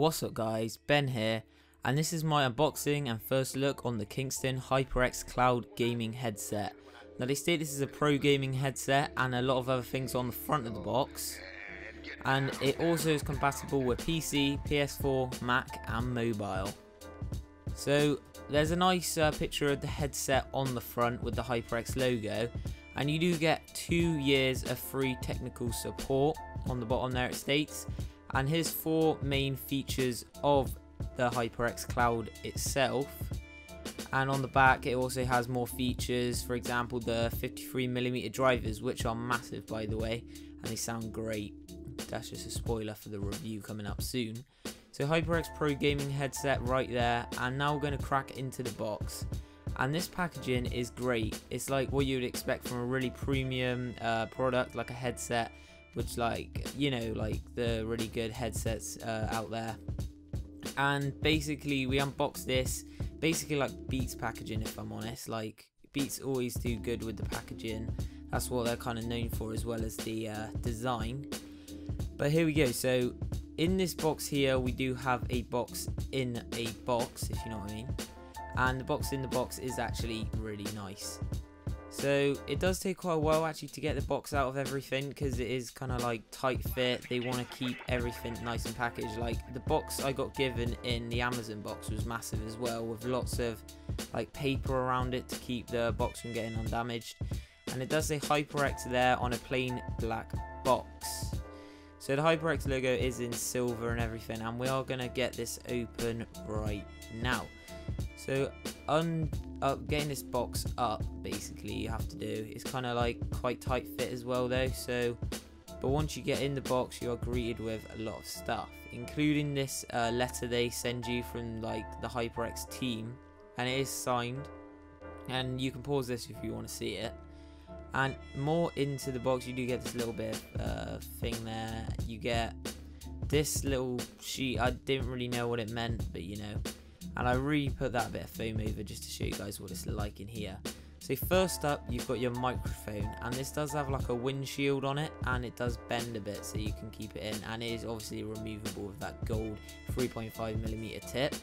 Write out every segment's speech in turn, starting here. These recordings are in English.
What's up guys, Ben here, and this is my unboxing and first look on the Kingston HyperX Cloud gaming headset. Now they state this is a pro gaming headset and a lot of other things on the front of the box, and it also is compatible with PC, PS4, Mac and mobile. So there's a nice picture of the headset on the front with the HyperX logo, and you do get 2 years of free technical support. On the bottom there it states. And here's 4 main features of the HyperX Cloud itself. And on the back it also has more features, for example the 53mm drivers, which are massive by the way, and they sound great. That's just a spoiler for the review coming up soon. So HyperX Pro Gaming headset right there, and now we're going to crack into the box. And this packaging is great. It's like what you would expect from a really premium product, like a headset, which, like, you know, like the really good headsets out there. And basically we unboxed this basically like Beats packaging, if I'm honest. Like Beats always do good with the packaging, that's what they're kind of known for, as well as the design. But here we go. So in this box here we do have a box in a box, if you know what I mean, and the box in the box is actually really nice. So it does take quite a while actually to get the box out of everything, because it is kind of like tight fit. They want to keep everything nice and packaged. Like the box I got given in the Amazon box was massive as well, with lots of like paper around it to keep the box from getting undamaged. And it does say HyperX there on a plain black box. So the HyperX logo is in silver and everything, and we are going to get this open right now. So getting this box up, basically you have to do, it's kind of like quite tight fit as well though. So but once you get in the box you are greeted with a lot of stuff, including this letter they send you from like the HyperX team, and it is signed, and you can pause this if you want to see it. And more into the box, you do get this little bit of thing there. You get this little sheet. I didn't really know what it meant, but you know, and I really put that bit of foam over just to show you guys what it's like in here. So first up you've got your microphone, and this does have like a windshield on it, and it does bend a bit so you can keep it in, and it is obviously removable with that gold 3.5mm tip.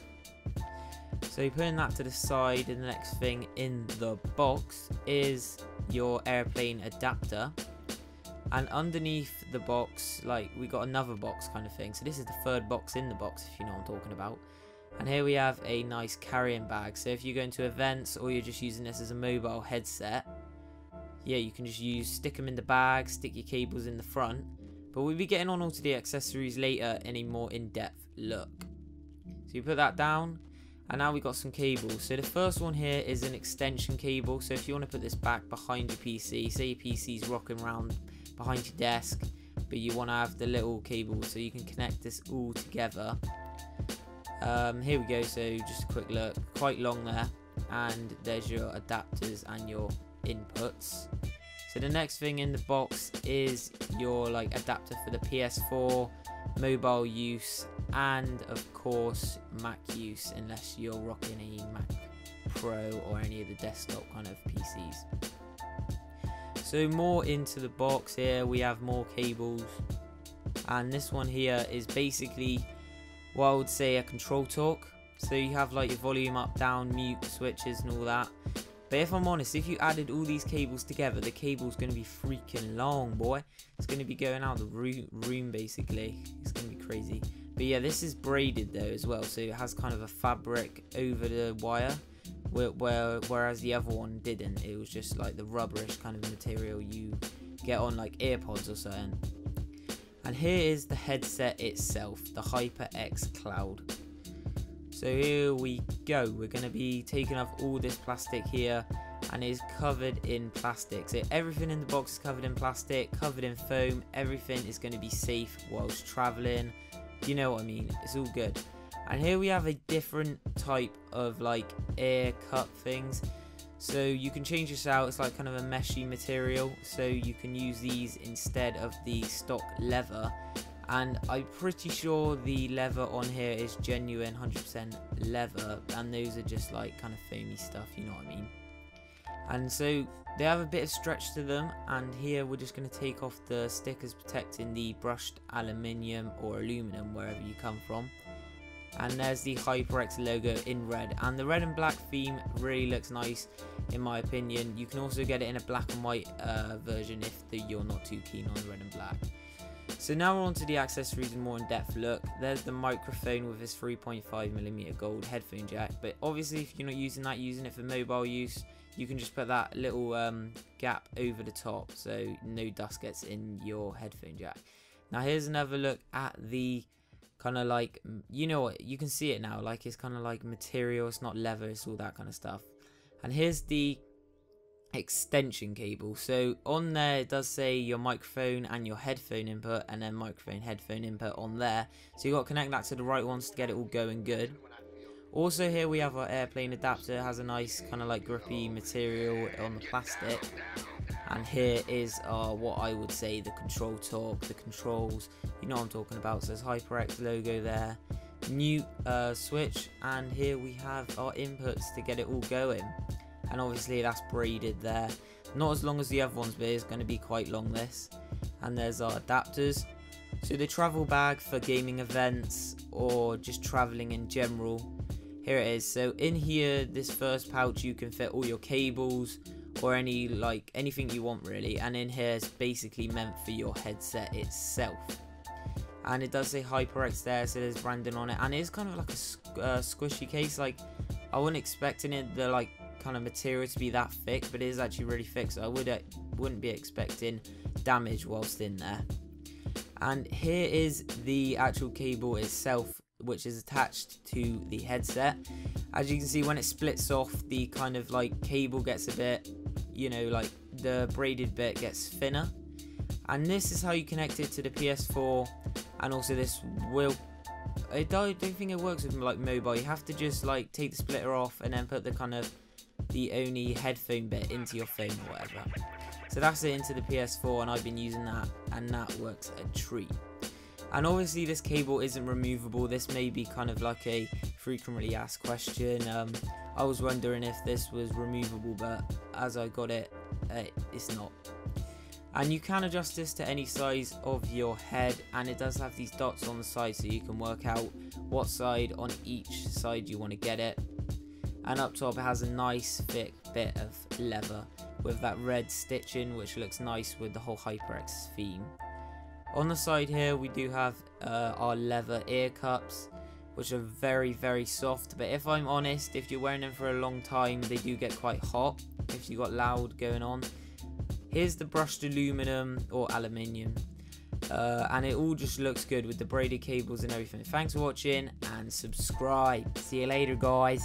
So putting that to the side, and the next thing in the box is your airplane adapter. And underneath the box, like, we got another box kind of thing. So this is the third box in the box, if you know what I'm talking about. And here we have a nice carrying bag. So if you're going to events or you're just using this as a mobile headset, yeah, you can just stick them in the bag, stick your cables in the front. But we'll be getting on all to the accessories later in a more in-depth look. So you put that down, and now we got some cables. So the first one here is an extension cable. So if you want to put this back behind your PC, say your PC's rocking around behind your desk, but you want to have the little cable so you can connect this all together. Here we go. So just a quick look, quite long there, and there's your adapters and your inputs. So the next thing in the box is your like adapter for the PS4, mobile use, and of course Mac use, unless you're rocking a Mac Pro or any of the desktop kind of PCs. So more into the box here, we have more cables, and this one here is basically what I would say a control torque. So you have like your volume up, down, mute switches and all that. But if I'm honest, if you added all these cables together, the cable's going to be freaking long, boy. It's going to be going out the room basically. It's going to be crazy. But yeah, this is braided though as well, so it has kind of a fabric over the wire, whereas the other one didn't. It was just like the rubberish kind of material you get on like AirPods or something. And here is the headset itself, the HyperX Cloud. So here we go. We're going to be taking off all this plastic here, and it is covered in plastic. So everything in the box is covered in plastic, covered in foam. Everything is going to be safe whilst traveling. You know what I mean? It's all good. And here we have a different type of like air cup things. So you can change this out. It's like kind of a meshy material, so you can use these instead of the stock leather. And I'm pretty sure the leather on here is genuine 100% leather, and those are just like kind of foamy stuff, you know what I mean. And so they have a bit of stretch to them, and here we're just going to take off the stickers protecting the brushed aluminium or aluminum, wherever you come from. and there's the HyperX logo in red, and the red and black theme really looks nice in my opinion. You can also get it in a black and white version if you're not too keen on red and black. So now we're on to the accessories and more in-depth look. There's the microphone with its 3.5mm gold headphone jack, but obviously if you're not using that, using it for mobile use, you can just put that little gap over the top so no dust gets in your headphone jack. Now here's another look at the kind of like, you know what, you can see it now, like it's kind of like material, it's not leather, it's all that kind of stuff. And here's the extension cable. So on there it does say your microphone and your headphone input, and then microphone headphone input on there, so you got to connect that to the right ones to get it all going good. Also here we have our airplane adapter. It has a nice kind of like grippy material on the plastic, and here is what I would say the control torque, the controls, you know what I'm talking about. So there's HyperX logo there, mute switch, and here we have our inputs to get it all going. And obviously that's braided there, not as long as the other ones, but it's going to be quite long this. And there's our adapters. So the travel bag for gaming events or just traveling in general, here it is. So in here, this first pouch, you can fit all your cables or anything you want really, and in here is basically meant for your headset itself. And it does say HyperX there, so there's branding on it, and it is kind of like a squishy case. Like I wasn't expecting it, the like kind of material to be that thick, but it is actually really thick, so I wouldn't be expecting damage whilst in there. And here is the actual cable itself, which is attached to the headset. As you can see, when it splits off, the kind of like cable gets a bit, you know, like the braided bit gets thinner. And this is how you connect it to the PS4, and also this will, I don't think it works with like mobile. You have to just like take the splitter off and then put the kind of the only headphone bit into your phone or whatever. So that's it into the PS4, and I've been using that, and that works a treat. And obviously this cable isn't removable. This may be kind of like a frequently asked question. I was wondering if this was removable, but as I got it, it's not. And you can adjust this to any size of your head, and it does have these dots on the side so you can work out what side on each side you want to get it. And up top it has a nice thick bit of leather with that red stitching, which looks nice with the whole HyperX theme. On the side here we do have our leather ear cups, which are very, very soft, but if I'm honest, if you're wearing them for a long time, they do get quite hot if you got loud going on. Here's the brushed aluminum or aluminium, and it all just looks good with the braided cables and everything. Thanks for watching, and subscribe. See you later, guys.